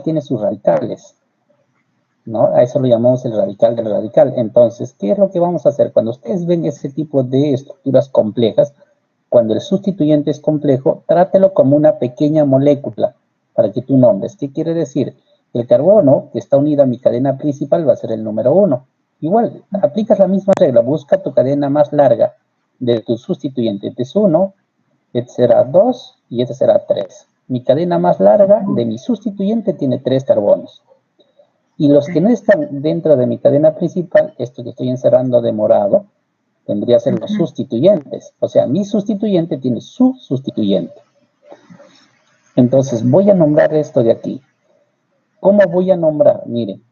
tiene sus radicales, ¿no? A eso lo llamamos el radical del radical. Entonces, ¿qué es lo que vamos a hacer? Cuando ustedes ven ese tipo de estructuras complejas, cuando el sustituyente es complejo, trátelo como una pequeña molécula para que tú nombres. ¿Qué quiere decir? El carbono que está unido a mi cadena principal va a ser el número 1. Igual, aplicas la misma regla, busca tu cadena más larga de tu sustituyente. Este es 1, este será 2 y este será 3. Mi cadena más larga de mi sustituyente tiene 3 carbonos. Y los que no están dentro de mi cadena principal, esto que estoy encerrando de morado, tendría que ser los sustituyentes. O sea, mi sustituyente tiene su sustituyente. Entonces, voy a nombrar esto de aquí. ¿Cómo voy a nombrar? Miren,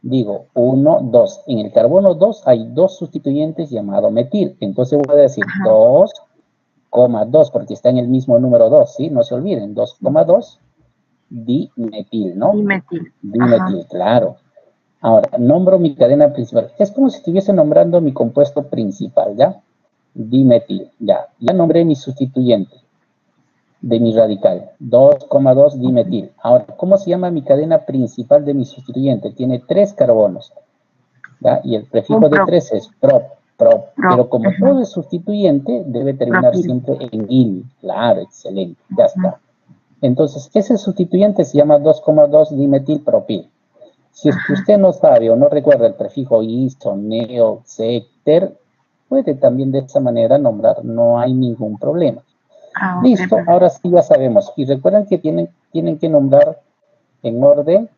digo 1, 2. En el carbono 2 hay 2 sustituyentes llamados metil. Entonces voy a decir 2,2, porque está en el mismo número 2, ¿sí? No se olviden, 2,2 dimetil, ¿no? Dimetil, claro. Ahora, nombro mi cadena principal. Es como si estuviese nombrando mi compuesto principal, ¿ya? Dimetil, ya. Ya nombré mi sustituyente de mi radical, 2,2 dimetil. Ahora, ¿cómo se llama mi cadena principal de mi sustituyente? Tiene 3 carbonos, ¿ya? Y el prefijo de 3 es prop. Pero como todo es sustituyente, debe terminar siempre en il. Claro, excelente, ya está. Entonces, ese sustituyente se llama 2,2 dimetilpropil. Si es que usted no sabe o no recuerda el prefijo isto, neo, ter, puede también de esa manera nombrar, no hay ningún problema. Listo, ahora sí ya sabemos. Y recuerden que tienen que nombrar en orden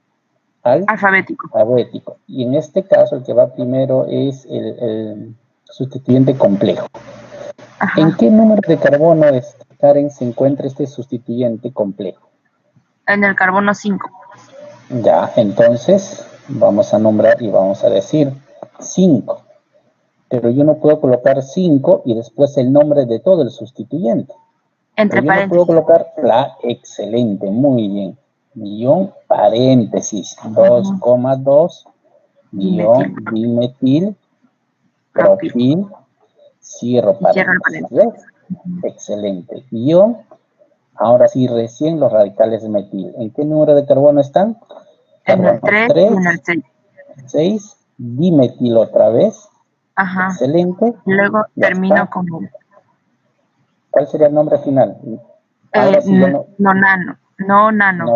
alfabético. Y en este caso, el que va primero es el sustituyente complejo. ¿En qué número de carbono, Karen, se encuentra este sustituyente complejo? En el carbono 5. Ya, entonces vamos a nombrar y vamos a decir 5. Pero yo no puedo colocar 5 y después el nombre de todo el sustituyente. Entre paréntesis. No puedo colocar la excelente, muy bien. Guión paréntesis, 2,2 guión dimetil propil, cierro paréntesis. Excelente. Guión, ahora sí, recién los radicales de metil. ¿En qué número de carbono están? En el 3 y en el 6. 6, dimetil otra vez. Excelente. Luego termino con el... ¿Cuál sería el nombre final? No nano.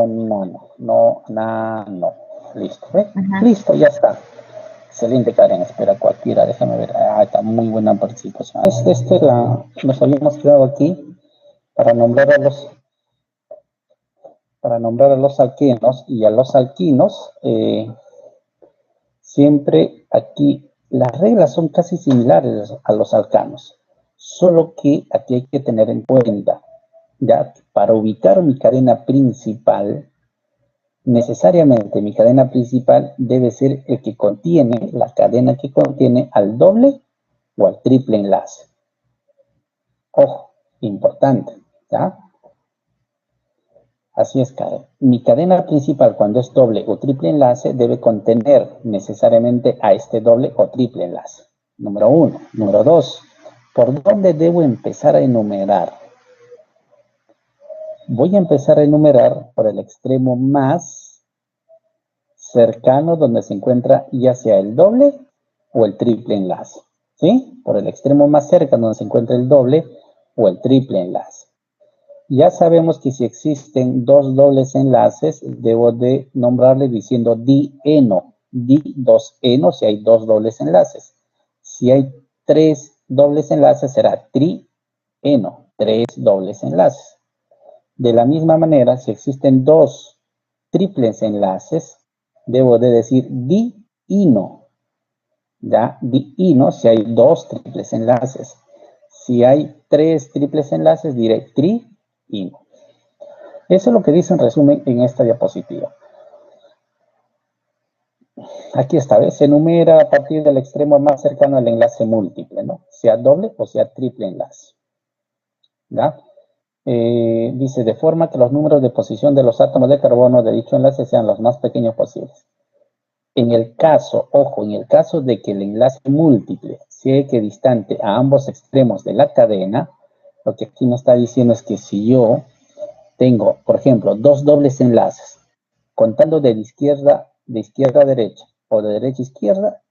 Listo, ¿ves? Listo, ya está. Excelente, Karen. Espera cualquiera, déjame ver. Está muy buena participación. Nos habíamos quedado aquí para nombrar a los alquenos, y a los alquinos, siempre aquí las reglas son casi similares a los alcanos, solo que aquí hay que tener en cuenta, ya, para ubicar mi cadena principal, necesariamente mi cadena principal debe ser el que contiene, la cadena que contiene al doble o al triple enlace. Ojo, importante, ¿ya? Así es, Karen. Mi cadena principal, cuando es doble o triple enlace, debe contener necesariamente a este doble o triple enlace. Número 1. Número 2. ¿Por dónde debo empezar a enumerar? Voy a empezar a enumerar por el extremo más cercano, donde se encuentra ya sea el doble o el triple enlace. ¿Sí? Por el extremo más cerca, donde se encuentra el doble o el triple enlace. Ya sabemos que si existen dos dobles enlaces, debo de nombrarle diciendo dieno. Dos eno si hay dos dobles enlaces. Si hay 3 dobles enlaces, será trieno, 3 dobles enlaces. De la misma manera, si existen 2 triples enlaces, debo de decir diino. ¿Ya? Diino si hay 2 triples enlaces. Si hay 3 triples enlaces, diré triino. Eso es lo que dice en resumen en esta diapositiva. Aquí está, ¿ves? Se enumera a partir del extremo más cercano al enlace múltiple, ¿no? Sea doble o sea triple enlace. ¿Ya? Dice, de forma que los números de posición de los átomos de carbono de dicho enlace sean los más pequeños posibles. En el caso, ojo, en el caso de que el enlace múltiple sea equidistante a ambos extremos de la cadena, lo que aquí nos está diciendo es que si yo tengo, por ejemplo, 2 dobles enlaces, contando de izquierda a derecha o de derecha a izquierda,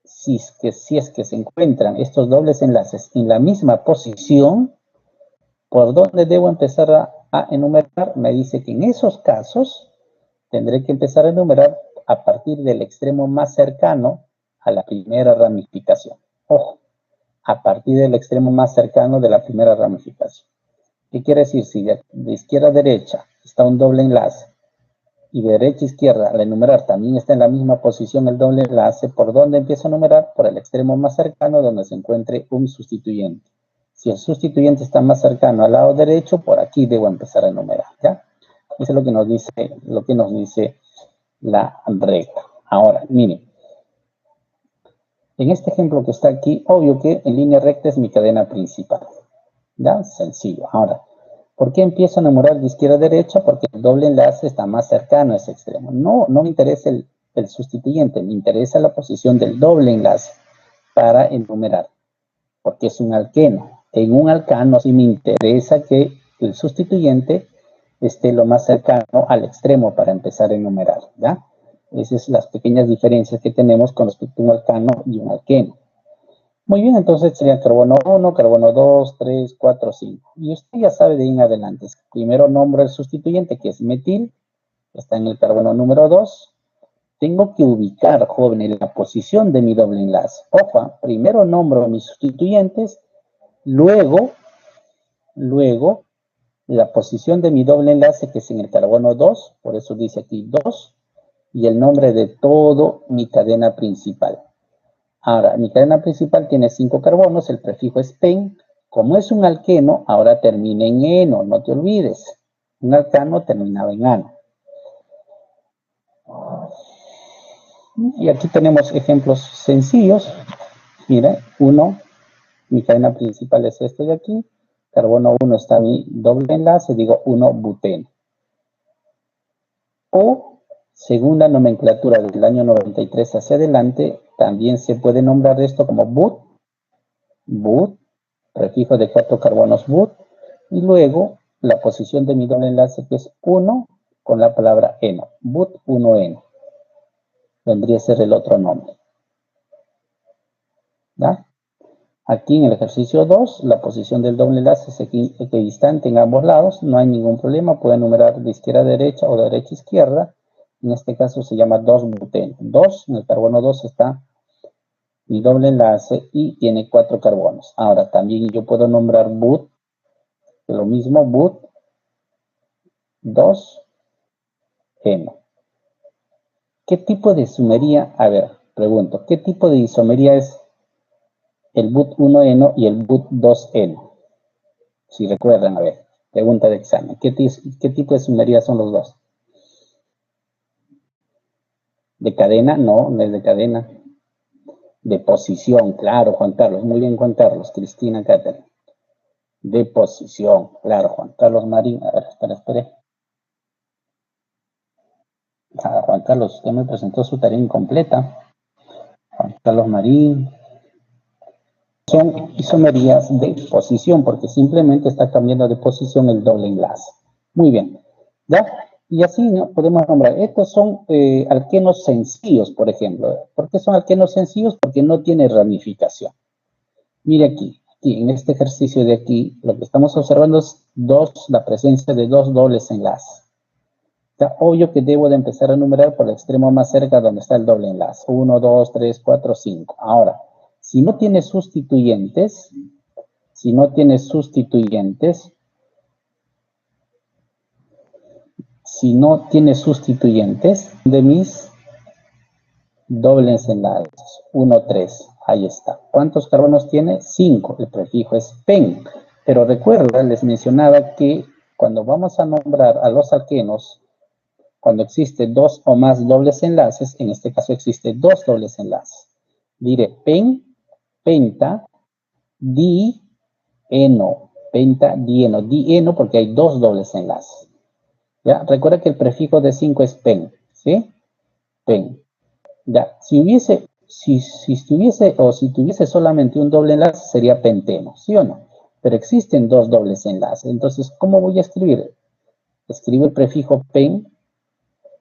si es que se encuentran estos dobles enlaces en la misma posición, ¿por dónde debo empezar a enumerar? Me dice que en esos casos tendré que empezar a enumerar a partir del extremo más cercano a la primera ramificación. Ojo, a partir del extremo más cercano de la primera ramificación. ¿Qué quiere decir? Si de izquierda a derecha está un doble enlace y de derecha a izquierda al enumerar también está en la misma posición el doble enlace, ¿por dónde empiezo a enumerar? Por el extremo más cercano donde se encuentre un sustituyente. Si el sustituyente está más cercano al lado derecho, por aquí debo empezar a enumerar, ¿ya? Eso es lo que nos dice la regla. Ahora, miren. En este ejemplo que está aquí, obvio que en línea recta es mi cadena principal. ¿Ya? Sencillo. Ahora, ¿por qué empiezo a enumerar de izquierda a derecha? Porque el doble enlace está más cercano a ese extremo. No me interesa el sustituyente, me interesa la posición del doble enlace para enumerar, porque es un alqueno. En un alcano sí me interesa que el sustituyente esté lo más cercano al extremo para empezar a enumerar, ¿ya? Esas son las pequeñas diferencias que tenemos con respecto a un alcano y un alqueno. Muy bien, entonces sería carbono 1, carbono 2, 3, 4, 5. Y usted ya sabe de ahí en adelante. Primero nombro el sustituyente, que es metil. Está en el carbono número 2. Tengo que ubicar, jóvenes, la posición de mi doble enlace. Ojo, primero nombro mis sustituyentes, luego la posición de mi doble enlace, que es en el carbono 2, por eso dice aquí 2, y el nombre de todo mi cadena principal. Ahora, mi cadena principal tiene 5 carbonos, el prefijo es pen. Como es un alqueno, ahora termina en eno, no te olvides. Un alcano terminaba en ano. Y aquí tenemos ejemplos sencillos. Mira, mi cadena principal es este de aquí. Carbono 1 está mi doble enlace, digo 1-buteno. O, según la nomenclatura del año 93 hacia adelante, también se puede nombrar esto como but, prefijo de 4 carbonos but, y luego la posición de mi doble enlace que es 1 con la palabra eno, but 1-eno. Vendría a ser el otro nombre. ¿Ya? Aquí en el ejercicio 2, la posición del doble enlace es equidistante en ambos lados, no hay ningún problema, puede enumerar de izquierda a derecha o de derecha a izquierda. En este caso se llama 2-buteno. 2, en el carbono 2 está mi doble enlace y tiene 4 carbonos. Ahora, también yo puedo nombrar but, lo mismo, but 2-eno. ¿Qué tipo de isomería? A ver, pregunto, ¿qué tipo de isomería es el but 1-eno y el but 2-eno? Si recuerdan, a ver, pregunta de examen. ¿Qué tipo de isomería son los dos? ¿De cadena? No, no es de cadena. De posición, claro, Juan Carlos. Muy bien, Juan Carlos. Cristina Catherine. De posición, claro, Juan Carlos Marín. A ver, espere. Juan Carlos, usted me presentó su tarea incompleta. Juan Carlos Marín. Son isomerías de posición, porque simplemente está cambiando de posición el doble enlace. Muy bien. ¿Ya? Y así, ¿no?, podemos nombrar. Estos son alquenos sencillos, por ejemplo. ¿Por qué son alquenos sencillos? Porque no tiene ramificación. Mire aquí, en este ejercicio de aquí, lo que estamos observando es la presencia de 2 dobles enlaces. Está obvio que debo de empezar a enumerar por el extremo más cerca donde está el doble enlace. 1, 2, 3, 4, 5. Ahora, si no tiene sustituyentes, de mis dobles enlaces, 1, 3, ahí está. ¿Cuántos carbonos tiene? 5, el prefijo es pen. Pero recuerda, les mencionaba que cuando vamos a nombrar a los alquenos, cuando existe 2 o más dobles enlaces, en este caso existe 2 dobles enlaces. Diré pen, penta, dieno, penta, dieno, dieno porque hay 2 dobles enlaces. ¿Ya? Recuerda que el prefijo de 5 es pen, ¿sí? Pen. Ya, si tuviese solamente un doble enlace sería penteno, ¿sí o no? Pero existen 2 dobles enlaces. Entonces, ¿cómo voy a escribir? Escribo el prefijo pen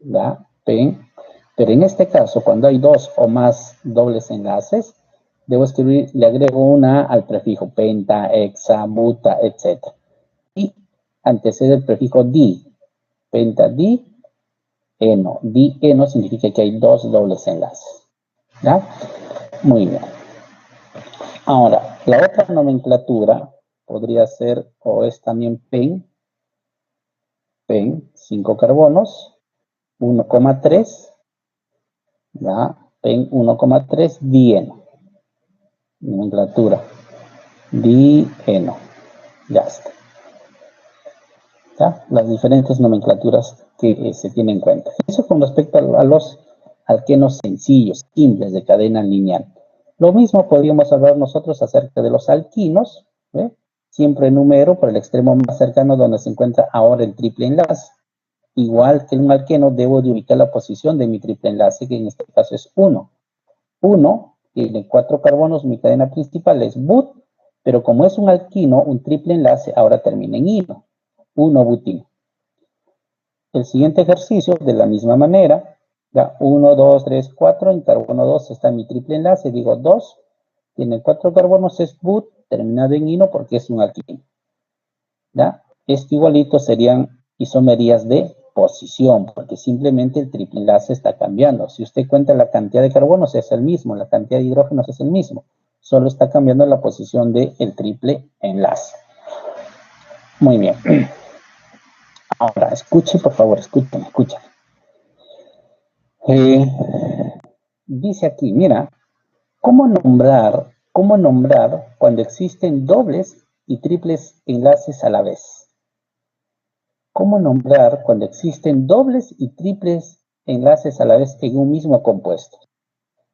¿ya? Pen. Pero en este caso, cuando hay dos o más dobles enlaces, debo escribir, le agrego una al prefijo penta, hexa, buta, etc. Y antecede el prefijo di. Penta, di, eno. Di, eno significa que hay dos dobles enlaces. ¿Ya? Muy bien. Ahora, la otra nomenclatura podría ser, o es también pen, 5 carbonos, 1,3, ¿ya? Pen 1,3, dieno. Nomenclatura, dieno. Ya está. ¿Ya? Las diferentes nomenclaturas que se tienen en cuenta. Eso con respecto a los alquenos sencillos, simples, de cadena lineal. Lo mismo podríamos hablar nosotros acerca de los alquinos, ¿eh? Siempre número por el extremo más cercano donde se encuentra ahora el triple enlace. Igual que en un alqueno, debo de ubicar la posición de mi triple enlace, que en este caso es 1. 1 tiene 4 carbonos, mi cadena principal es but, pero como es un alquino, un triple enlace, ahora termina en ino. 1 butino. El siguiente ejercicio, de la misma manera, ya 1, 2, 3, 4, en carbono 2 está mi triple enlace, digo 2, tiene 4 carbonos, es but, terminado en ino porque es un alquino. ¿Ya? Esto igualito serían isomerías de posición, porque simplemente el triple enlace está cambiando. Si usted cuenta la cantidad de carbonos es el mismo, la cantidad de hidrógenos es el mismo, solo está cambiando la posición del triple enlace. Muy bien. Ahora, escuche, por favor, escuchen. Dice aquí, mira, ¿cómo nombrar cuando existen dobles y triples enlaces a la vez? ¿Cómo nombrar cuando existen dobles y triples enlaces a la vez en un mismo compuesto?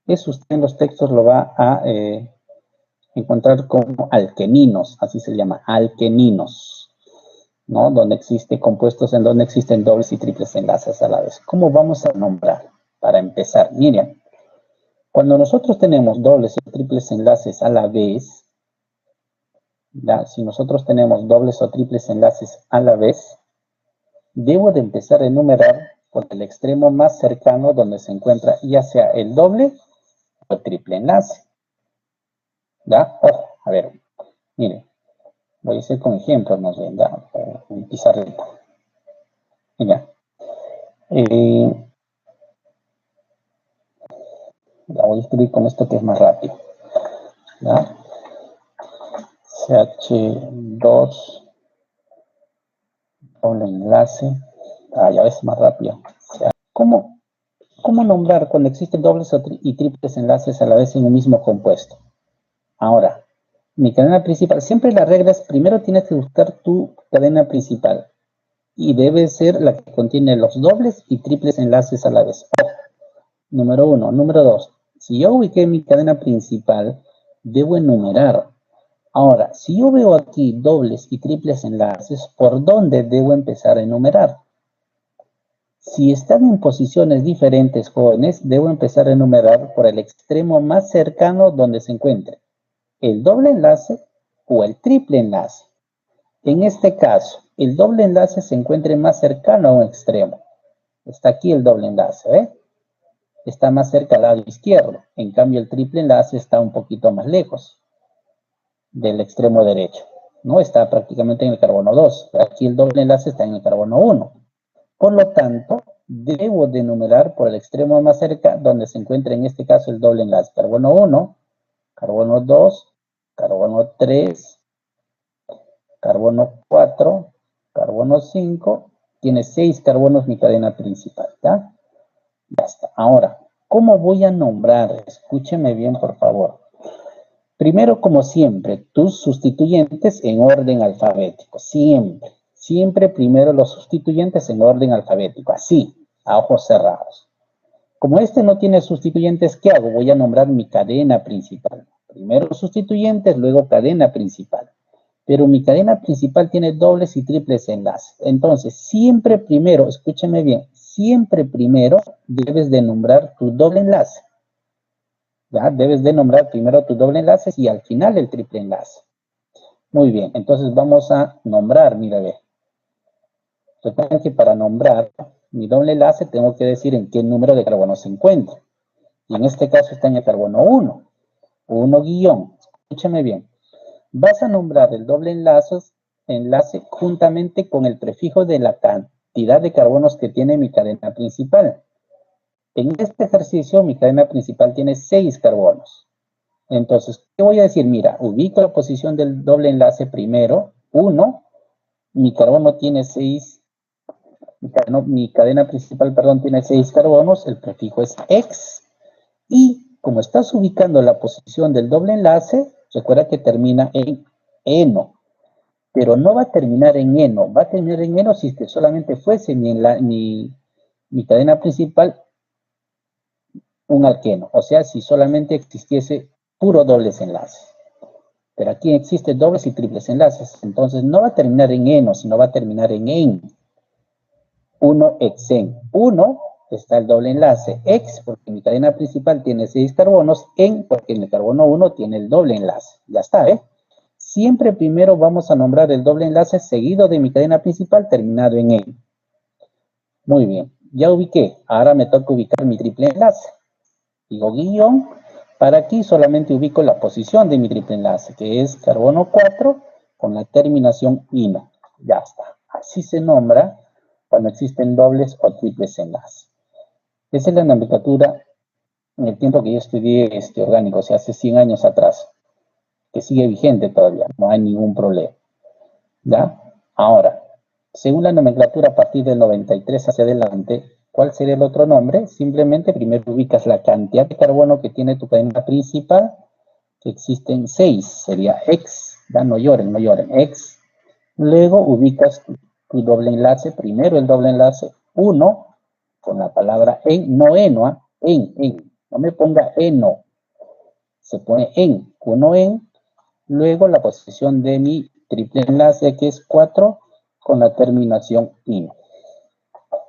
Eso usted en los textos lo va a encontrar como alqueninos, así se llama, alqueninos, ¿no? Donde existen compuestos en donde existen dobles y triples enlaces a la vez. ¿Cómo vamos a nombrar? Para empezar, miren, cuando nosotros tenemos dobles o triples enlaces a la vez, ¿ya? Si nosotros tenemos dobles o triples enlaces a la vez, debo de empezar a enumerar por el extremo más cercano donde se encuentra ya sea el doble o el triple enlace. ¿Ya? Ojo, a ver, miren, voy a hacer con ejemplos más bien, ¿ya? En pizarrita. Ya. La voy a escribir con esto que es más rápido. ¿Ya? CH2 doble enlace. Ya ves, más rápido. O sea, ¿cómo nombrar cuando existen dobles y triples enlaces a la vez en un mismo compuesto? Ahora, mi cadena principal, siempre la regla es, primero tienes que buscar tu cadena principal. Y debe ser la que contiene los dobles y triples enlaces a la vez. Número 1. Número 2. Si yo ubiqué mi cadena principal, debo enumerar. Ahora, si yo veo aquí dobles y triples enlaces, ¿por dónde debo empezar a enumerar? Si están en posiciones diferentes, jóvenes, debo empezar a enumerar por el extremo más cercano donde se encuentre el doble enlace o el triple enlace. En este caso, el doble enlace se encuentra más cercano a un extremo. Está aquí el doble enlace, ¿eh? Está más cerca al lado izquierdo. En cambio, el triple enlace está un poquito más lejos del extremo derecho. No está prácticamente en el carbono 2. Aquí el doble enlace está en el carbono 1. Por lo tanto, debo de enumerar por el extremo más cerca donde se encuentra en este caso el doble enlace. Carbono 1, carbono 2, carbono 3, carbono 4, carbono 5, tiene 6 carbonos mi cadena principal, ¿ya? Ya está. Ahora, ¿cómo voy a nombrar? Escúcheme bien, por favor. Primero, como siempre, tus sustituyentes en orden alfabético. Siempre primero los sustituyentes en orden alfabético. Así, a ojos cerrados. Como este no tiene sustituyentes, ¿qué hago? Voy a nombrar mi cadena principal. Primero sustituyentes, luego cadena principal. Pero mi cadena principal tiene dobles y triples enlaces. Entonces, siempre primero, escúchame bien, siempre primero debes de nombrar tu doble enlace. ¿Ya? Debes de nombrar primero tu doble enlace y al final el triple enlace. Muy bien, entonces vamos a nombrar, mira, ve. Recuerden que para nombrar mi doble enlace, tengo que decir en qué número de carbono se encuentra. Y en este caso está en el carbono 1. 1 guión. Escúchame bien. Vas a nombrar el doble enlace juntamente con el prefijo de la cantidad de carbonos que tiene mi cadena principal. En este ejercicio, mi cadena principal tiene 6 carbonos. Entonces, ¿qué voy a decir? Mira, ubico la posición del doble enlace primero, 1. Mi carbono tiene 6. Mi cadena principal, perdón, tiene 6 carbonos. El prefijo es X. Y como estás ubicando la posición del doble enlace, recuerda que termina en eno. Pero no va a terminar en eno. Va a terminar en eno si que solamente fuese mi cadena principal un alqueno. O sea, si solamente existiese puro dobles enlaces. Pero aquí existen dobles y triples enlaces. Entonces no va a terminar en eno, sino va a terminar en en. 1 hexen. 1 está el doble enlace X, porque mi cadena principal tiene 6 carbonos, en, porque en el carbono 1 tiene el doble enlace. Ya está, ¿eh? Siempre primero vamos a nombrar el doble enlace seguido de mi cadena principal terminado en en. Muy bien, ya ubiqué. Ahora me toca ubicar mi triple enlace. Digo guión, para aquí solamente ubico la posición de mi triple enlace, que es carbono 4 con la terminación ino. Ya está. Así se nombra cuando existen dobles o triples enlaces. Esa es la nomenclatura en el tiempo que yo estudié orgánico, o sea, hace 100 años atrás, que sigue vigente todavía, no hay ningún problema. ¿Ya? Ahora, según la nomenclatura a partir del 93 hacia adelante, ¿cuál sería el otro nombre? Simplemente primero ubicas la cantidad de carbono que tiene tu cadena principal, que existen 6, sería X, ya no lloren, X. Luego ubicas tu doble enlace, primero el doble enlace 1, con la palabra en, no eno, en, no me ponga eno, se pone en, 1 en, luego la posición de mi triple enlace que es 4 con la terminación ino.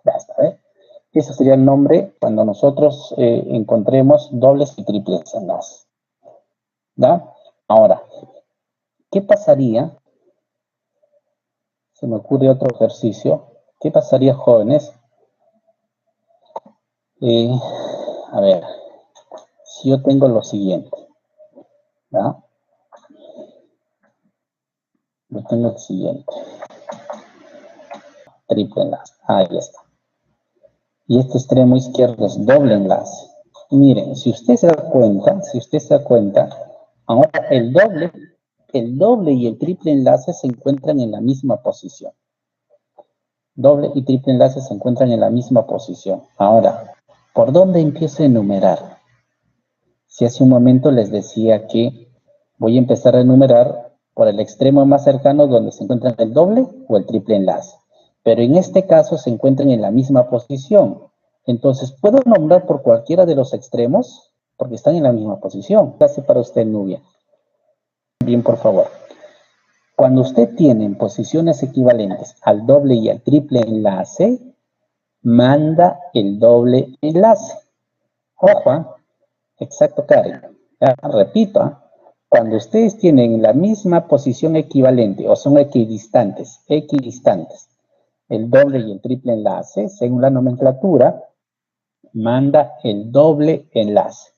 Ya está, ¿eh? Ese sería el nombre cuando nosotros encontremos dobles y triples enlaces. ¿Ya? Ahora, ¿qué pasaría? Se me ocurre otro ejercicio. ¿Qué pasaría, jóvenes? A ver, si yo tengo lo siguiente, ¿ya? Yo tengo el siguiente. Triple enlace. Ahí está. Y este extremo izquierdo es doble enlace. Miren, si usted se da cuenta, ahora el doble y el triple enlace se encuentran en la misma posición. Doble y triple enlace se encuentran en la misma posición. Ahora, ¿por dónde empiezo a enumerar? Si hace un momento les decía que voy a empezar a enumerar por el extremo más cercano donde se encuentran el doble o el triple enlace. Pero en este caso se encuentran en la misma posición. Entonces, ¿puedo nombrar por cualquiera de los extremos? Porque están en la misma posición. ¿Qué hace para usted, Nubia? Bien, por favor. Cuando usted tiene posiciones equivalentes al doble y al triple enlace, manda el doble enlace. Ojo, exacto, Karen. Ya, repito, cuando ustedes tienen la misma posición equivalente o son equidistantes, el doble y el triple enlace, según la nomenclatura, manda el doble enlace.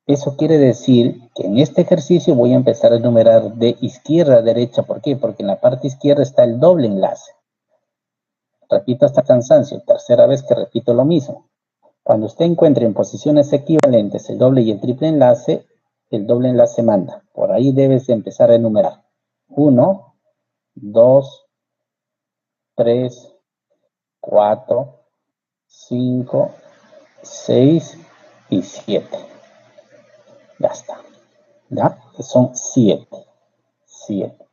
Eso quiere decir que en este ejercicio voy a empezar a enumerar de izquierda a derecha. ¿Por qué? Porque en la parte izquierda está el doble enlace. Repito hasta cansancio, tercera vez que repito lo mismo. Cuando usted encuentre en posiciones equivalentes el doble y el triple enlace, el doble enlace manda. Por ahí debes de empezar a enumerar. 1, 2, 3, 4, 5, 6 y 7. Ya está. ¿Ya? Son 7. 7.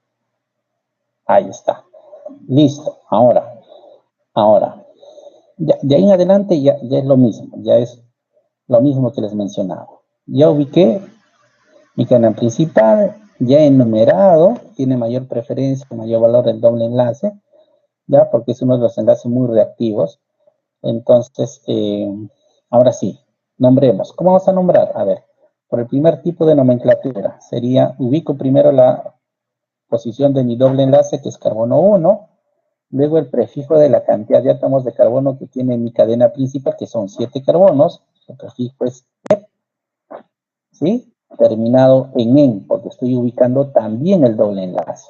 Ahí está. Listo. Ahora. De ahí en adelante ya es lo mismo. Ya es lo mismo que les mencionaba. Ya ubiqué mi cadena principal. Ya he enumerado. Tiene mayor preferencia, mayor valor el doble enlace. Ya, porque es uno de los enlaces muy reactivos. Entonces, ahora sí. Nombremos. ¿Cómo vamos a nombrar? A ver. Por el primer tipo de nomenclatura, sería, ubico primero la posición de mi doble enlace, que es carbono 1, Luego el prefijo de la cantidad de átomos de carbono que tiene mi cadena principal, que son 7 carbonos. El prefijo es EP, ¿sí? Terminado en en, porque estoy ubicando también el doble enlace.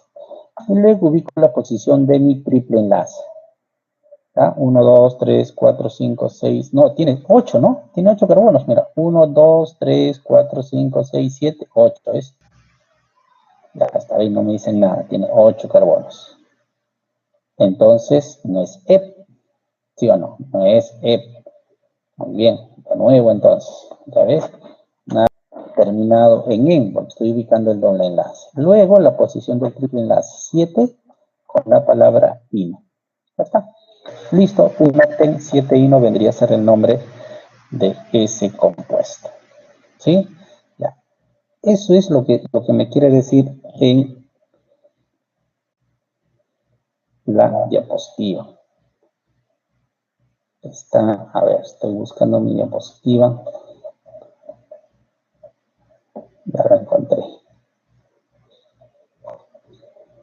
Y luego ubico la posición de mi triple enlace. 1, 2, 3, 4, 5, 6, no, tiene 8, ¿no? Tiene 8 carbonos, mira, 1, 2, 3, 4, 5, 6, 7, 8, ¿es? Ya hasta ahí no me dicen nada, tiene 8 carbonos. Entonces, no es EP, ¿sí o no? No es EP. Muy bien, de nuevo entonces, ¿ya ves? Nada, terminado en, porque estoy ubicando el doble enlace. Luego, la posición del triple enlace, 7, con la palabra ino. Ya está. Listo, 1-ten 7-ino vendría a ser el nombre de ese compuesto. ¿Sí? Ya. Eso es lo que me quiere decir en la diapositiva. Está, a ver, estoy buscando mi diapositiva. Ya la encontré.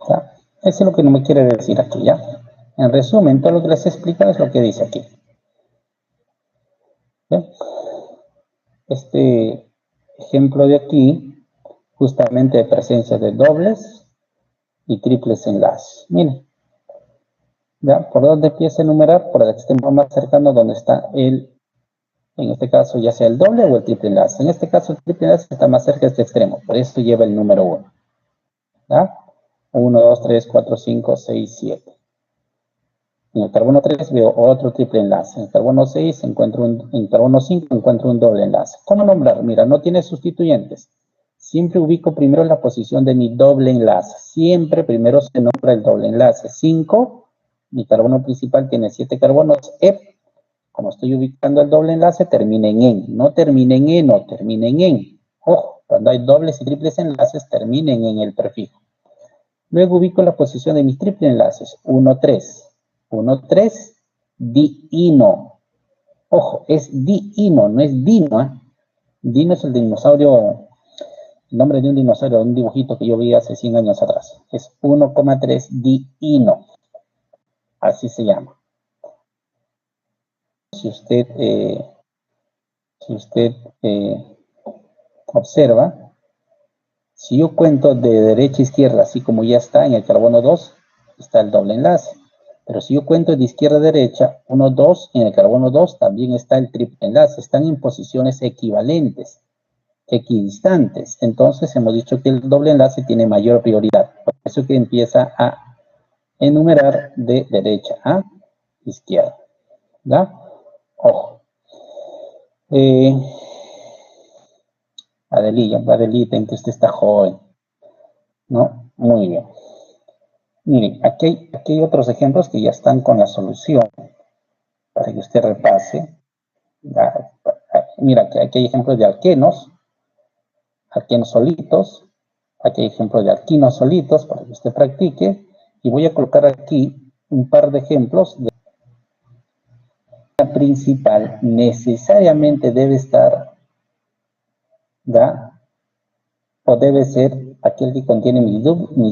Ya. Eso es lo que no me quiere decir aquí, ¿ya? En resumen, todo lo que les he explicado es lo que dice aquí. ¿Bien? Este ejemplo de aquí, justamente de presencia de dobles y triples enlaces. Miren, ¿ya? ¿Por dónde empieza a enumerar? Por el extremo más cercano donde está el, en este caso, ya sea el doble o el triple enlace. En este caso, el triple enlace está más cerca de este extremo, por eso lleva el número 1. ¿Ya? 1, 2, 3, 4, 5, 6, 7. En el carbono 3 veo otro triple enlace. En el carbono 6 encuentro en carbono 5 encuentro un doble enlace. ¿Cómo nombrar? Mira, no tiene sustituyentes. Siempre ubico primero la posición de mi doble enlace. Siempre primero se nombra el doble enlace. 5, mi carbono principal tiene 7 carbonos. EP, como estoy ubicando el doble enlace, termina en. No termina en eno, termina en. Ojo, cuando hay dobles y triples enlaces, terminen en el prefijo. Luego ubico la posición de mis triple enlaces. 1, 3. 1, 3, diino. Ojo, es diino, no es dino. ¿Eh? Dino es el dinosaurio, el nombre de un dinosaurio, un dibujito que yo vi hace 100 años atrás. Es 1,3 diino. Así se llama. Si usted observa, si yo cuento de derecha a izquierda, así como ya está en el carbono 2, está el doble enlace. Pero si yo cuento de izquierda a derecha, 1, 2, en el carbono 2 también está el triple enlace. Están en posiciones equivalentes, equidistantes. Entonces hemos dicho que el doble enlace tiene mayor prioridad. Por eso que empieza a enumerar de derecha a izquierda. ¿Ya? Ojo. Adelita, en que usted está joven. ¿No? Muy bien. Miren, aquí hay otros ejemplos que ya están con la solución para que usted repase. Mira, aquí hay ejemplos de alquenos solitos. Aquí hay ejemplos de alquinos solitos para que usted practique. Y voy a colocar aquí un par de ejemplos de la principal. Necesariamente debe estar, ¿ya? O debe ser aquel que contiene mis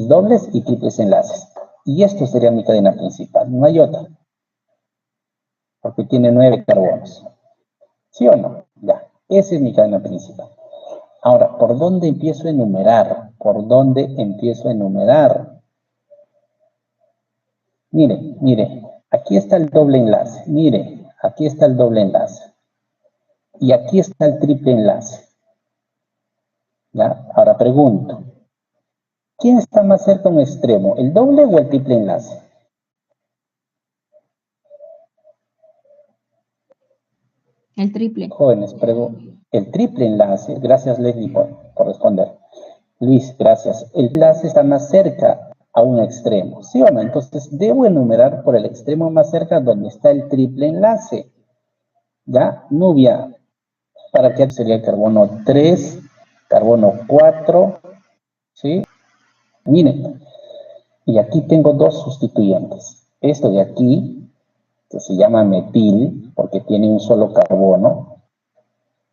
dobles y triples enlaces. Y esto sería mi cadena principal, no hay otra. Porque tiene 9 carbonos. ¿Sí o no? Ya, esa es mi cadena principal. Ahora, ¿por dónde empiezo a enumerar? ¿Por dónde empiezo a enumerar? Mire, aquí está el doble enlace. Mire, aquí está el doble enlace. Y aquí está el triple enlace. ¿Ya? Ahora pregunto, ¿quién está más cerca a un extremo? ¿El doble o el triple enlace? El triple. Jóvenes, el triple enlace. Gracias, Leslie, por responder. Luis, gracias. El enlace está más cerca a un extremo, ¿sí o no? Entonces, debo enumerar por el extremo más cerca donde está el triple enlace. ¿Ya? Nubia, ¿para qué sería el carbono 3, carbono 4? ¿Sí? Miren, y aquí tengo dos sustituyentes. Esto de aquí, que se llama metil, porque tiene un solo carbono.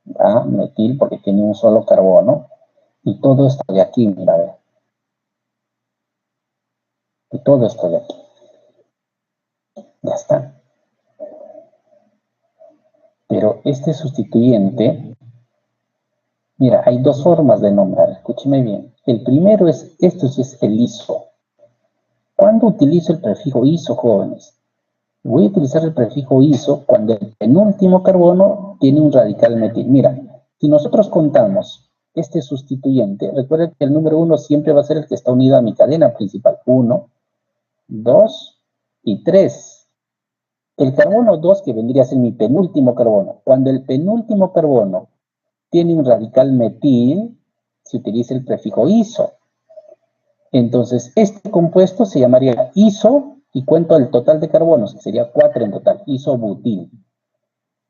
¿Ya? Metil, porque tiene un solo carbono. Y todo esto de aquí, mira, a ver. Y todo esto de aquí. Ya está. Pero este sustituyente, mira, hay dos formas de nombrar, escúcheme bien. El primero es, esto sí es el iso. ¿Cuándo utilizo el prefijo iso, jóvenes? Voy a utilizar el prefijo iso cuando el penúltimo carbono tiene un radical metil. Mira, si nosotros contamos este sustituyente, recuerden que el número 1 siempre va a ser el que está unido a mi cadena principal. 1, 2 y 3. El carbono 2, que vendría a ser mi penúltimo carbono, cuando el penúltimo carbono tiene un radical metil, se utiliza el prefijo iso. Entonces, este compuesto se llamaría iso, y cuento el total de carbonos, que sería 4 en total, isobutil.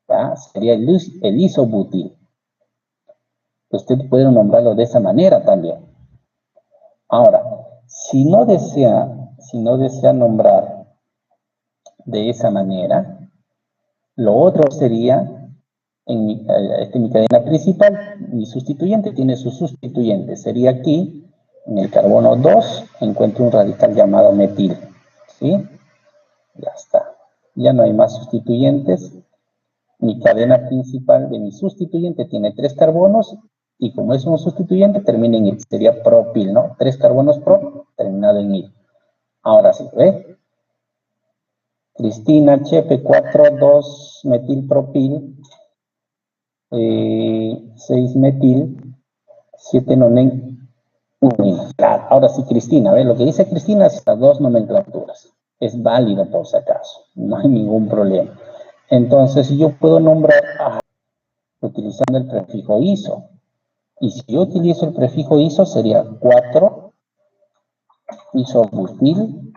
¿Ya? Sería el isobutil. Usted puede nombrarlo de esa manera también. Ahora, si no desea nombrar de esa manera, lo otro sería, en mi cadena principal, mi sustituyente tiene su sustituyente. Sería aquí, en el carbono 2, encuentro un radical llamado metil. ¿Sí? Ya está. Ya no hay más sustituyentes. Mi cadena principal de mi sustituyente tiene 3 carbonos, y como es un sustituyente, termina en il. Sería propil, ¿no? 3 carbonos pro, terminado en il. Ahora sí, ¿ve? Cristina, HF4, 2 metilpropil, 6 metil, 7 nonen, 1. Claro, ahora sí, Cristina, ¿ve? Lo que dice Cristina es estas 2 nomenclaturas. Es válido por si acaso, no hay ningún problema. Entonces, yo puedo nombrar utilizando el prefijo iso. Y si yo utilizo el prefijo iso, sería 4 isobutil,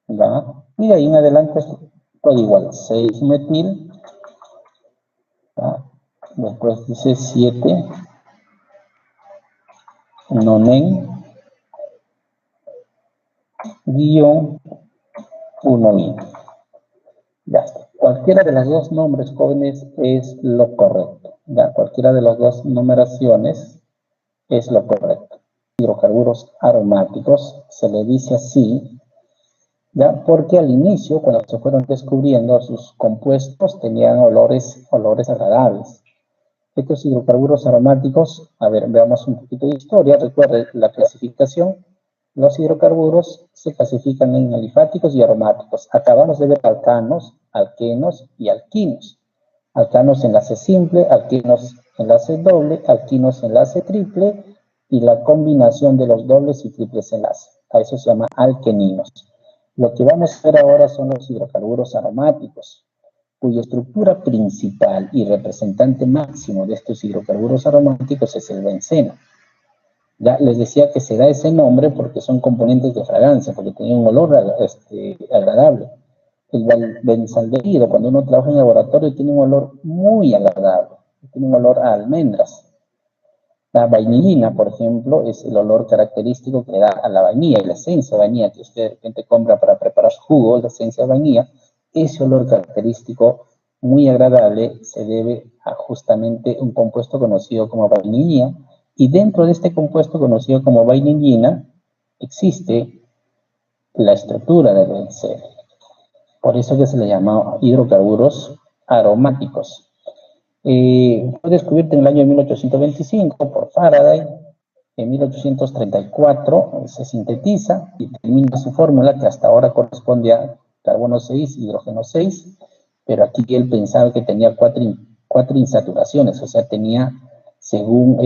¿ya? Y de ahí en adelante es todo igual, 6 metil, ¿ya? Después dice 7 nonen guión 1-in. Ya está. Cualquiera de los dos nombres, jóvenes, es lo correcto. Ya, cualquiera de las dos numeraciones es lo correcto. Hidrocarburos aromáticos se le dice así, ya, porque al inicio, cuando se fueron descubriendo sus compuestos, tenían olores agradables. Estos hidrocarburos aromáticos, a ver, veamos un poquito de historia. Recuerden la clasificación. Los hidrocarburos se clasifican en alifáticos y aromáticos. Acabamos de ver alcanos, alquenos y alquinos. Alcanos enlace simple, alquenos enlace doble, alquinos enlace triple, y la combinación de los dobles y triples enlaces. A eso se llama alqueninos. Lo que vamos a ver ahora son los hidrocarburos aromáticos, cuya estructura principal y representante máximo de estos hidrocarburos aromáticos es el benceno. Ya les decía que se da ese nombre porque son componentes de fragancia, porque tienen un olor agradable. El benzaldehído, cuando uno trabaja en el laboratorio, tiene un olor muy agradable, tiene un olor a almendras. La vainillina, por ejemplo, es el olor característico que le da a la vainilla, y la esencia de vainilla que usted de repente compra para preparar su jugo, la esencia de vainilla. Ese olor característico muy agradable se debe a justamente un compuesto conocido como vainillina, y dentro de este compuesto conocido como vainillina existe la estructura del benceno. Por eso que se le llama hidrocarburos aromáticos. Fue descubierto en el año 1825 por Faraday. En 1834 se sintetiza y termina su fórmula, que hasta ahora corresponde a carbono 6, hidrógeno 6, pero aquí él pensaba que tenía cuatro insaturaciones, o sea, tenía, según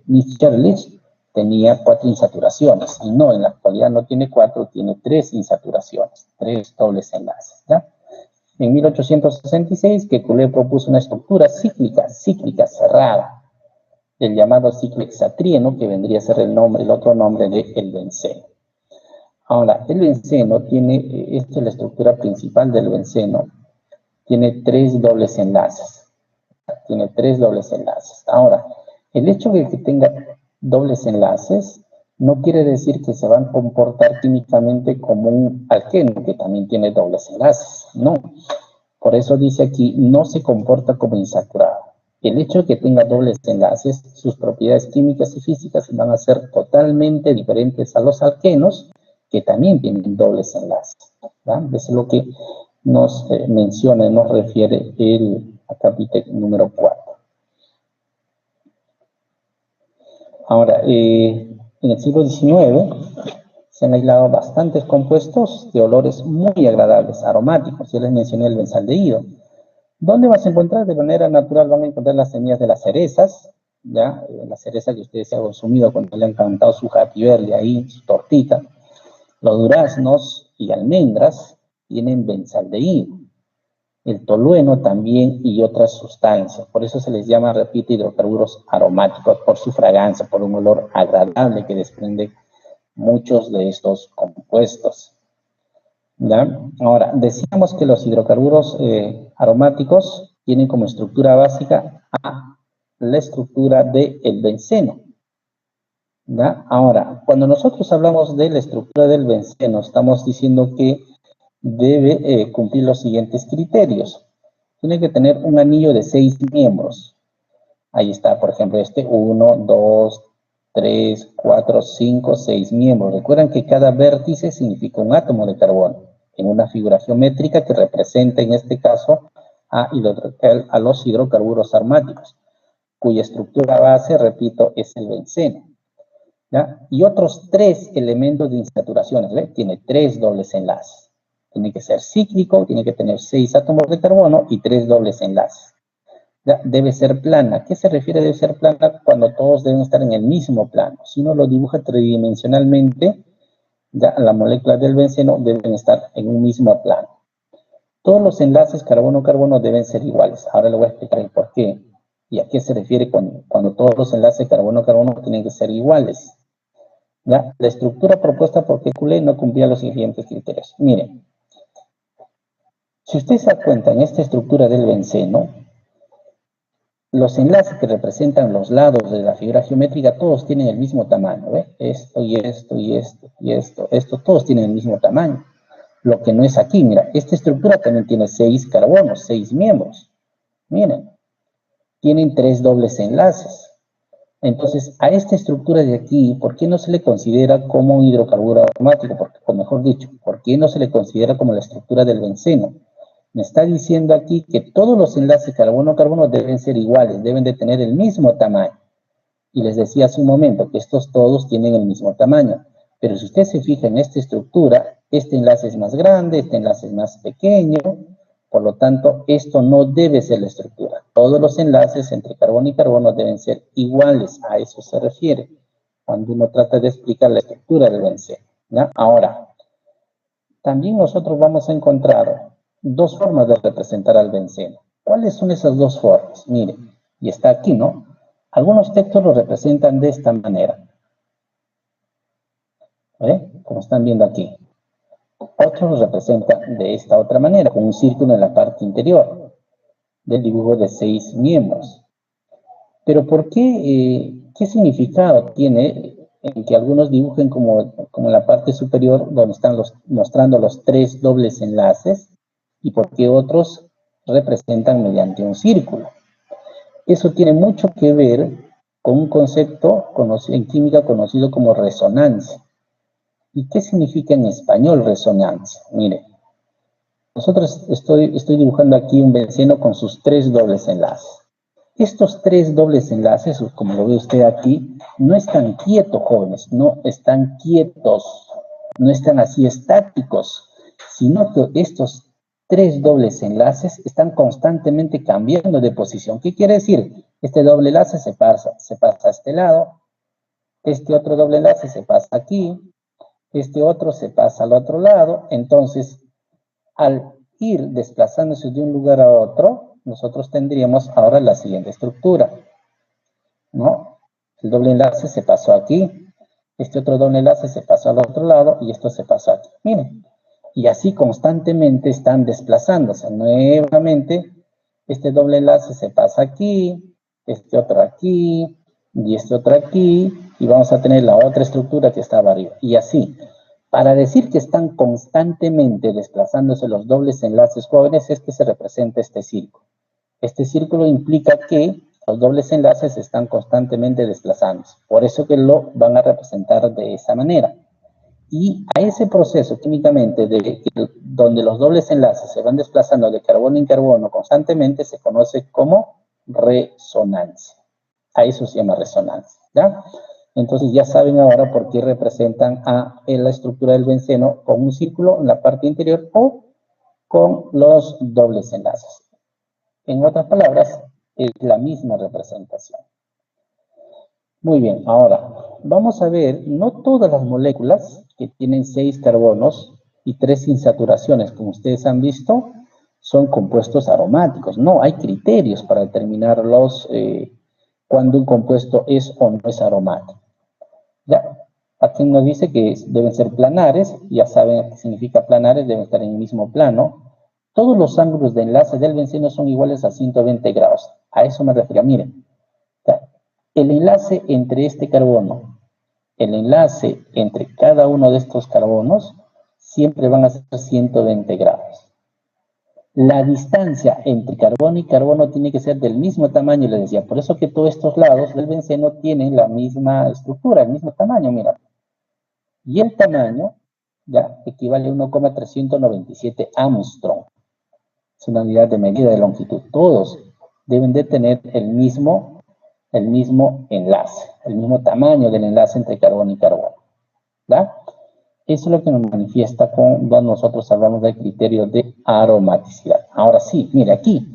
Mitscherlich, tenía 4 insaturaciones, y no, en la actualidad no tiene 4, tiene 3 insaturaciones, 3 dobles enlaces, ¿ya? En 1866, Kekulé propuso una estructura cíclica cerrada, el llamado ciclo hexatrieno, que vendría a ser el otro nombre del benceno. Ahora, el benceno tiene, esta es la estructura principal del benceno, tiene 3 dobles enlaces. Tiene 3 dobles enlaces. Ahora, el hecho de que tenga dobles enlaces no quiere decir que se van a comportar químicamente como un alqueno, que también tiene dobles enlaces. No. Por eso dice aquí, no se comporta como insaturado. El hecho de que tenga dobles enlaces, sus propiedades químicas y físicas van a ser totalmente diferentes a los alquenos, que también tienen dobles enlaces. ¿Ya? Eso es lo que nos menciona, nos refiere el capítulo número 4. Ahora, en el siglo XIX se han aislado bastantes compuestos de olores muy agradables, aromáticos. Yo les mencioné el benzaldehído. ¿Dónde vas a encontrar? De manera natural van a encontrar las semillas de las cerezas, ¿ya? Las cerezas que ustedes se han consumido cuando le han cantado su Happy Birthday ahí, su tortita. Los duraznos y almendras tienen benzaldehído. El tolueno también y otras sustancias. Por eso se les llama, repito, hidrocarburos aromáticos, por su fragancia, por un olor agradable que desprende muchos de estos compuestos. ¿Ya? Ahora, decíamos que los hidrocarburos aromáticos tienen como estructura básica la estructura del benceno. ¿Ya? Ahora, cuando nosotros hablamos de la estructura del benceno, estamos diciendo que debe cumplir los siguientes criterios. Tiene que tener un anillo de 6 miembros. Ahí está, por ejemplo, 1, 2, 3, 4, 5, 6 miembros. Recuerden que cada vértice significa un átomo de carbono en una figura geométrica que representa, en este caso, a los hidrocarburos aromáticos, cuya estructura base, repito, es el benceno. ¿Ya? Y otros 3 elementos de insaturaciones. ¿Ve? Tiene 3 dobles enlaces. Tiene que ser cíclico, tiene que tener 6 átomos de carbono y 3 dobles enlaces. ¿Ya? Debe ser plana. ¿Qué se refiere a debe ser plana? Cuando todos deben estar en el mismo plano. Si uno lo dibuja tridimensionalmente, ya la molécula del benceno deben estar en un mismo plano. Todos los enlaces carbono-carbono deben ser iguales. Ahora le voy a explicar el por qué. ¿Y a qué se refiere cuando todos los enlaces carbono-carbono tienen que ser iguales? ¿Ya? La estructura propuesta por Kekulé no cumplía los siguientes criterios. Miren, si usted se da cuenta en esta estructura del benceno, los enlaces que representan los lados de la figura geométrica, todos tienen el mismo tamaño, ¿ve? Esto y esto y esto y esto, todos tienen el mismo tamaño. Lo que no es aquí, mira, esta estructura también tiene 6 carbonos, 6 miembros. Miren, tienen 3 dobles enlaces. Entonces, a esta estructura de aquí, ¿por qué no se le considera como un hidrocarburo aromático? O mejor dicho, ¿por qué no se le considera como la estructura del benceno? Me está diciendo aquí que todos los enlaces carbono-carbono deben ser iguales, deben de tener el mismo tamaño. Y les decía hace un momento que estos todos tienen el mismo tamaño. Pero si usted se fija en esta estructura, este enlace es más grande, este enlace es más pequeño. Por lo tanto, esto no debe ser la estructura. Todos los enlaces entre carbono y carbono deben ser iguales. A eso se refiere cuando uno trata de explicar la estructura del benceno, ¿ya? Ahora, también nosotros vamos a encontrar 2 formas de representar al benceno. ¿Cuáles son esas 2 formas? Miren, y está aquí, ¿no? Algunos textos lo representan de esta manera. Como están viendo aquí. Otros lo representan de esta otra manera, con un círculo en la parte interior del dibujo de 6 miembros. Pero ¿por qué? ¿Qué significado tiene en que algunos dibujen como en la parte superior, donde están mostrando los 3 dobles enlaces, y por qué otros representan mediante un círculo? Eso tiene mucho que ver con un concepto en química conocido como resonancia. ¿Y qué significa en español resonancia? Mire, nosotros estoy dibujando aquí un benceno con sus 3 dobles enlaces. Estos 3 dobles enlaces, como lo ve usted aquí, no están quietos, jóvenes, no están quietos, no están así estáticos, sino que estos 3 dobles enlaces están constantemente cambiando de posición. ¿Qué quiere decir? Este doble enlace se pasa a este lado, este otro doble enlace se pasa aquí, este otro se pasa al otro lado. Entonces, al ir desplazándose de un lugar a otro, nosotros tendríamos ahora la siguiente estructura, ¿no? El doble enlace se pasó aquí, este otro doble enlace se pasó al otro lado y esto se pasó aquí. Miren, y así constantemente están desplazándose. Nuevamente, este doble enlace se pasa aquí, este otro aquí, y este otro aquí, y vamos a tener la otra estructura que estaba arriba. Y así, para decir que están constantemente desplazándose los dobles enlaces jóvenes, es que se representa este círculo. Este círculo implica que los dobles enlaces están constantemente desplazándose. Por eso que lo van a representar de esa manera. Y a ese proceso, químicamente, donde los dobles enlaces se van desplazando de carbono en carbono constantemente, se conoce como resonancia. A eso se llama resonancia, ¿ya? Entonces ya saben ahora por qué representan en la estructura del benceno con un círculo en la parte interior o con los dobles enlaces. En otras palabras, es la misma representación. Muy bien, ahora vamos a ver, no todas las moléculas que tienen 6 carbonos y 3 insaturaciones, como ustedes han visto, son compuestos aromáticos. No, hay criterios para determinarlos cuando un compuesto es o no es aromático. Ya, aquí nos dice que deben ser planares, ya saben qué significa planares, deben estar en el mismo plano. Todos los ángulos de enlace del benceno son iguales a 120 grados. A eso me refiero, miren. El enlace entre este carbono, el enlace entre cada uno de estos carbonos, siempre van a ser 120 grados. La distancia entre carbono y carbono tiene que ser del mismo tamaño, les decía. Por eso que todos estos lados del benceno tienen la misma estructura, el mismo tamaño, mira. Y el tamaño, ya, equivale a 1,397 Armstrong. Es una unidad de medida de longitud. Todos deben de tener el mismo enlace, el mismo tamaño del enlace entre carbono y carbono. ¿Ya? Eso es lo que nos manifiesta cuando nosotros hablamos del criterio de aromaticidad. Ahora sí, mire aquí.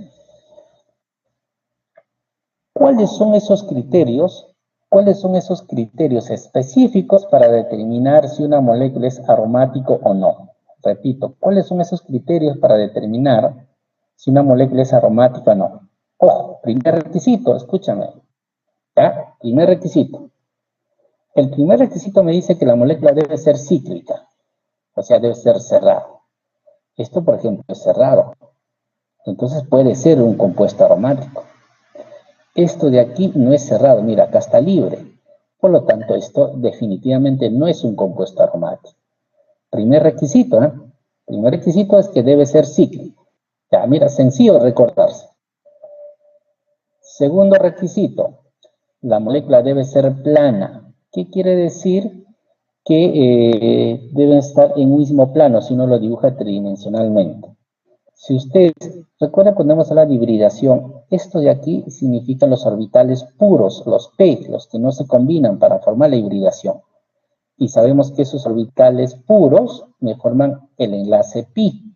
¿Cuáles son esos criterios? ¿Cuáles son esos criterios específicos para determinar si una molécula es aromático o no? Repito, ¿cuáles son esos criterios para determinar si una molécula es aromática o no? Ojo, primer requisito, escúchame. ¿Ya? Primer requisito. El primer requisito me dice que la molécula debe ser cíclica, o sea, debe ser cerrada. Esto, por ejemplo, es cerrado. Entonces puede ser un compuesto aromático. Esto de aquí no es cerrado, mira, acá está libre. Por lo tanto, esto definitivamente no es un compuesto aromático. Primer requisito, ¿eh? Primer requisito es que debe ser cíclico. Ya, mira, sencillo recordarse. Segundo requisito, la molécula debe ser plana. ¿Qué quiere decir? Que deben estar en un mismo plano, si uno lo dibuja tridimensionalmente. Si ustedes recuerdan cuando hemos hablado de hibridación, esto de aquí significan los orbitales puros, los P, los que no se combinan para formar la hibridación. Y sabemos que esos orbitales puros me forman el enlace pi.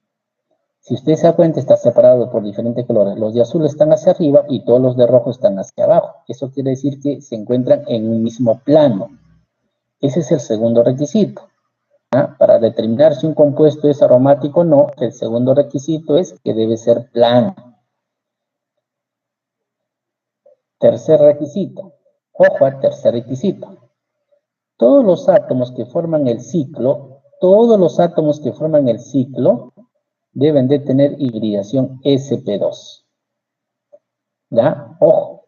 Si usted se da cuenta, está separado por diferentes colores. Los de azul están hacia arriba y todos los de rojo están hacia abajo. Eso quiere decir que se encuentran en un mismo plano. Ese es el segundo requisito. ¿Ah? Para determinar si un compuesto es aromático o no, el segundo requisito es que debe ser plano. Tercer requisito. Ojo al tercer requisito. Todos los átomos que forman el ciclo, deben de tener hibridación sp2. ¿Ya? Ojo.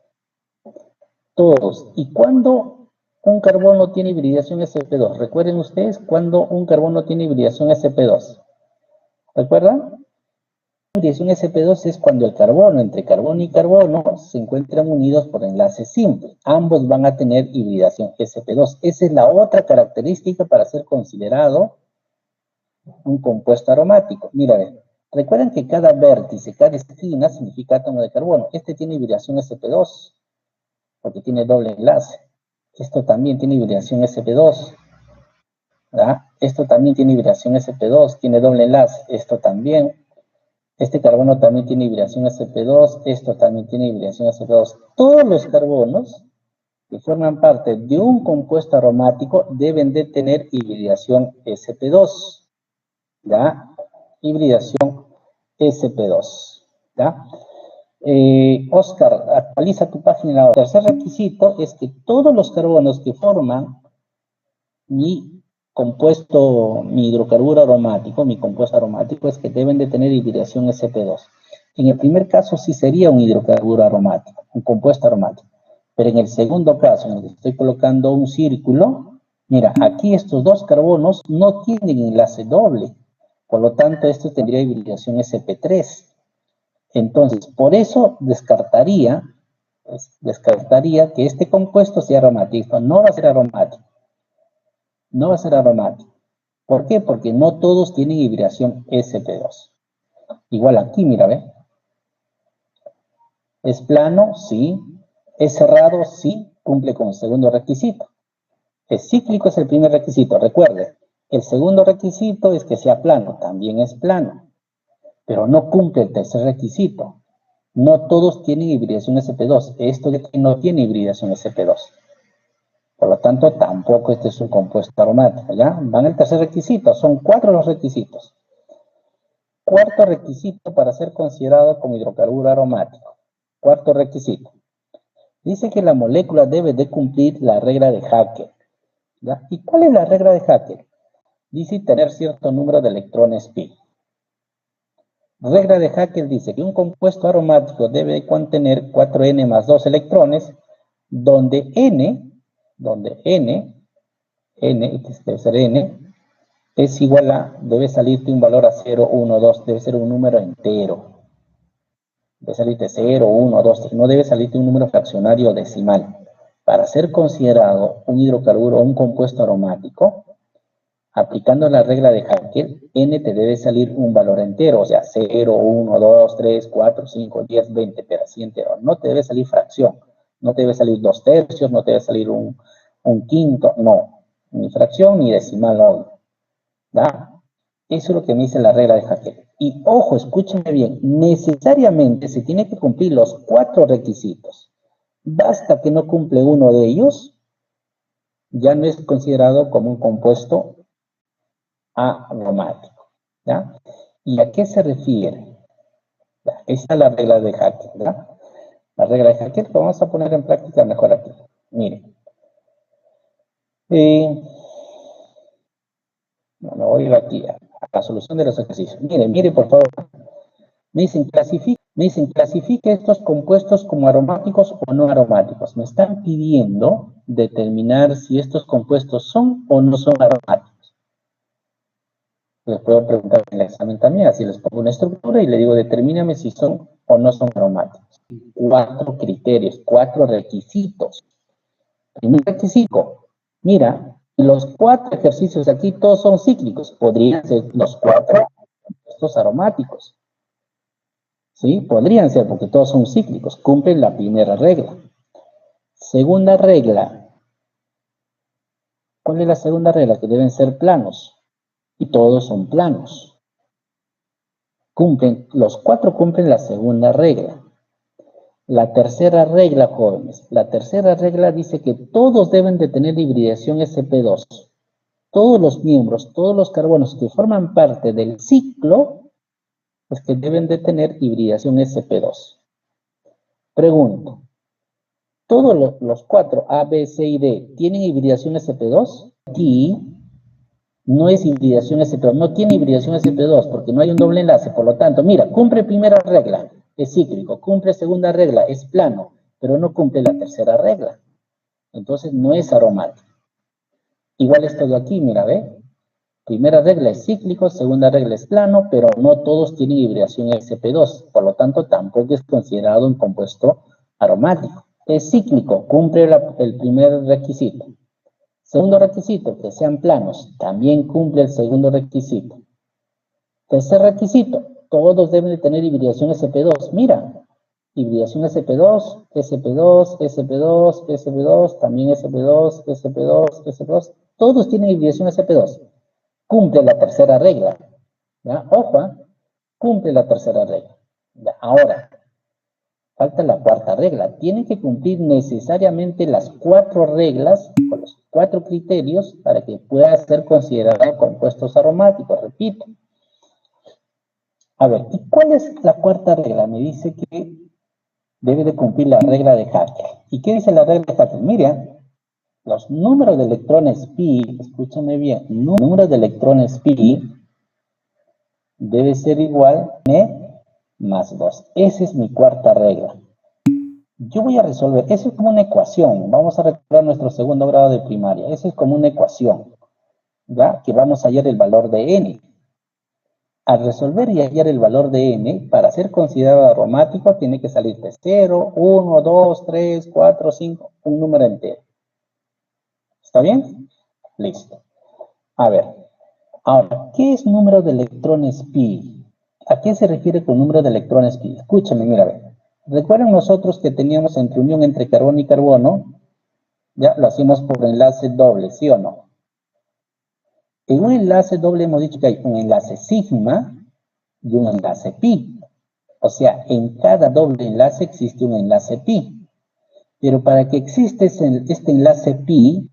Todos. ¿Y cuándo un carbono tiene hibridación sp2? Recuerden ustedes cuando un carbono tiene hibridación sp2. ¿Recuerdan? La hibridación sp2 es cuando el carbono, entre carbono y carbono, se encuentran unidos por enlace simple. Ambos van a tener hibridación sp2. Esa es la otra característica para ser considerado un compuesto aromático. Mira, recuerden que cada vértice, cada esquina significa átomo de carbono. Este tiene hibridación sp2, porque tiene doble enlace. Esto también tiene hibridación sp2. ¿Ya? Esto también tiene hibridación sp2, tiene doble enlace. Esto también. Este carbono también tiene hibridación sp2. Esto también tiene hibridación sp2. Todos los carbonos que forman parte de un compuesto aromático deben de tener hibridación sp2. ¿Ya? Hibridación sp2. ¿Ya? Oscar, actualiza tu página. El tercer requisito es que todos los carbonos que forman mi hidrocarburo aromático, mi compuesto aromático, es que deben de tener hibridación sp2. En el primer caso sí sería un hidrocarburo aromático, un compuesto aromático. Pero en el segundo caso, en el que estoy colocando un círculo, mira, aquí estos dos carbonos no tienen enlace doble. Por lo tanto, esto tendría hibridación sp3. Entonces, por eso descartaría que este compuesto sea aromático. No va a ser aromático. No va a ser aromático. ¿Por qué? Porque no todos tienen hibridación sp2. Igual aquí, mira, ¿ve? ¿Es plano? Sí. ¿Es cerrado? Sí. Cumple con el segundo requisito. ¿Es cíclico? Es el primer requisito. Recuerde, el segundo requisito es que sea plano. También es plano. Pero no cumple el tercer requisito. No todos tienen hibridación sp2. Esto de que no tiene hibridación sp2. Por lo tanto, tampoco este es un compuesto aromático, ¿ya? Van al tercer requisito. Son 4 los requisitos. Cuarto requisito para ser considerado como hidrocarburo aromático. Cuarto requisito. Dice que la molécula debe de cumplir la regla de Haeckel, ¿ya? ¿Y cuál es la regla de Haeckel? Dice tener cierto número de electrones pi. Regla de Haeckel dice que un compuesto aromático debe contener 4n más 2 electrones, donde n debe ser n, es igual a, debe salirte un valor a 0, 1, 2, debe ser un número entero. Debe salirte 0, 1, 2, 3, no debe salirte un número fraccionario decimal. Para ser considerado un hidrocarburo o un compuesto aromático, aplicando la regla de Haeckel, n te debe salir un valor entero, o sea, 0, 1, 2, 3, 4, 5, 10, 20, pero así entero. No te debe salir fracción, no te debe salir 2/3, no te debe salir un quinto, no, ni fracción ni decimal, no. ¿Ya? Eso es lo que me dice la regla de Haeckel. Y ojo, escúchenme bien, necesariamente se tiene que cumplir los 4 requisitos. Basta que no cumple uno de ellos, ya no es considerado como un compuesto aromático. ¿Ya? ¿Y a qué se refiere? ¿Ya? Esa es la regla de Haeckel. ¿Ya? La regla de Haeckel que vamos a poner en práctica mejor aquí. Miren. Bueno, voy a ir aquí a la solución de los ejercicios. Miren, por favor. Me dicen, clasifique estos compuestos como aromáticos o no aromáticos. Me están pidiendo determinar si estos compuestos son o no son aromáticos. Les puedo preguntar en el examen también, así les pongo una estructura y le digo, determíname si son o no son aromáticos. 4 criterios, 4 requisitos. Primer requisito, mira, los 4 ejercicios aquí todos son cíclicos. Podrían ser los 4 compuestos aromáticos. ¿Sí? Podrían ser, porque todos son cíclicos. Cumplen la primera regla. Segunda regla. ¿Cuál es la segunda regla? Que deben ser planos. Y todos son planos. Los 4 cumplen la segunda regla. La tercera regla, jóvenes. La tercera regla dice que todos deben de tener hibridación sp2. Todos los miembros, todos los carbonos que forman parte del ciclo, pues que deben de tener hibridación sp2. Pregunto, ¿todos los 4, A, B, C y D, tienen hibridación sp2? Aquí no es hibridación sp2, no tiene hibridación sp2 porque no hay un doble enlace. Por lo tanto, mira, cumple primera regla, es cíclico. Cumple segunda regla, es plano, pero no cumple la tercera regla. Entonces no es aromático. Igual esto de aquí, mira, ¿ve? Primera regla es cíclico, segunda regla es plano, pero no todos tienen hibridación sp2. Por lo tanto, tampoco es considerado un compuesto aromático. Es cíclico, cumple el primer requisito. Segundo requisito, que sean planos, también cumple el segundo requisito. Tercer requisito, todos deben de tener hibridación sp2. Mira, hibridación sp2, sp2, sp2, sp2, también sp2, sp2, sp2. Todos tienen hibridación sp2. Cumple la tercera regla. ¿Ya? Ojo, cumple la tercera regla. ¿Ya? Ahora, falta la cuarta regla. Tienen que cumplir necesariamente las 4 reglas, o los 4 criterios, para que pueda ser considerado compuestos aromáticos. Repito. A ver, ¿y cuál es la cuarta regla? Me dice que debe de cumplir la regla de Haeckel. ¿Y qué dice la regla de Haeckel? Miren, los números de electrones pi, escúchame bien, números de electrones pi debe ser igual a n más 2. Esa es mi cuarta regla. Yo voy a resolver, eso es como una ecuación. Vamos a recordar nuestro segundo grado de primaria. Eso es como una ecuación, ¿ya? Que vamos a hallar el valor de n. Al resolver y hallar el valor de n, para ser considerado aromático, tiene que salir de 0, 1, 2, 3, 4, 5, un número entero. ¿Está bien? Listo. A ver, Ahora, ¿qué es número de electrones pi? ¿A qué se refiere con número de electrones pi? Escúchame, mira, a ver. Recuerden nosotros que teníamos entre unión entre carbono y carbono, ya lo hacemos por enlace doble, ¿sí o no? En un enlace doble hemos dicho que hay un enlace sigma y un enlace pi. O sea, en cada doble enlace existe un enlace pi. Pero para que exista este enlace pi,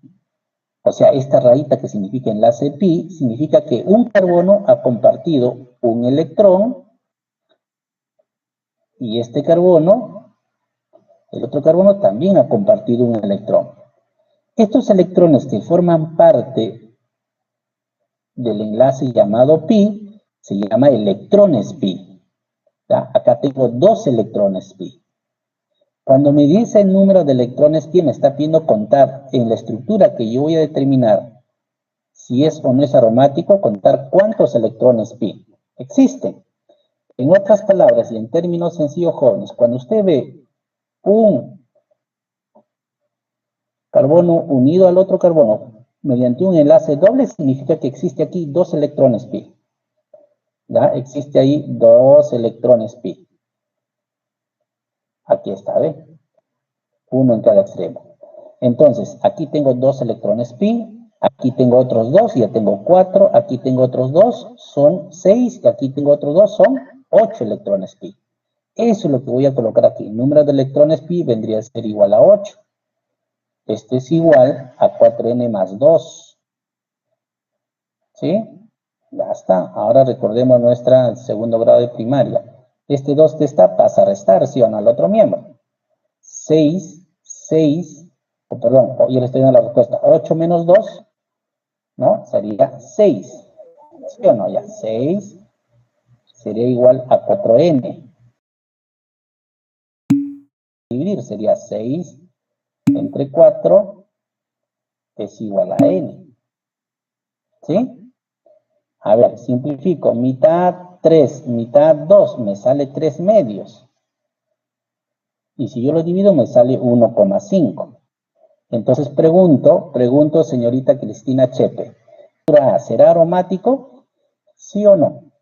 o sea, esta rayita que significa enlace pi, significa que un carbono ha compartido un electrón y este carbono, el otro carbono también ha compartido un electrón. Estos electrones que forman parte del enlace llamado pi, se llama electrones pi. ¿Ya? Acá tengo 2 electrones pi. Cuando me dice el número de electrones pi, me está pidiendo contar en la estructura que yo voy a determinar si es o no es aromático, contar cuántos electrones pi existen. En otras palabras, y en términos sencillos, jóvenes, cuando usted ve un carbono unido al otro carbono mediante un enlace doble, significa que existe aquí 2 electrones pi. ¿Ya? Existe ahí 2 electrones pi. Aquí está, ¿ve? Uno en cada extremo. Entonces, aquí tengo 2 electrones pi, aquí tengo otros 2, ya tengo 4, aquí tengo otros 2, son 6, y aquí tengo otros 2, son 8 electrones pi. Eso es lo que voy a colocar aquí. El número de electrones pi vendría a ser igual a 8. Este es igual a 4n más 2. ¿Sí? Ya está. Ahora recordemos nuestro segundo grado de primaria. Este 2 que está pasa a restar, ¿sí o no? Al otro miembro. 6, perdón, yo le estoy dando la respuesta. 8 menos 2, ¿no? Sería 6. ¿Sí o no? Ya, 6 sería igual a 4n. Dividir sería 6 entre 4 es igual a n. ¿Sí? A ver, simplifico. Mitad 3, mitad 2, me sale 3 medios. Y si yo lo divido, me sale 1,5. Entonces pregunto, señorita Cristina Chepe, ¿será aromático? ¿Sí o no?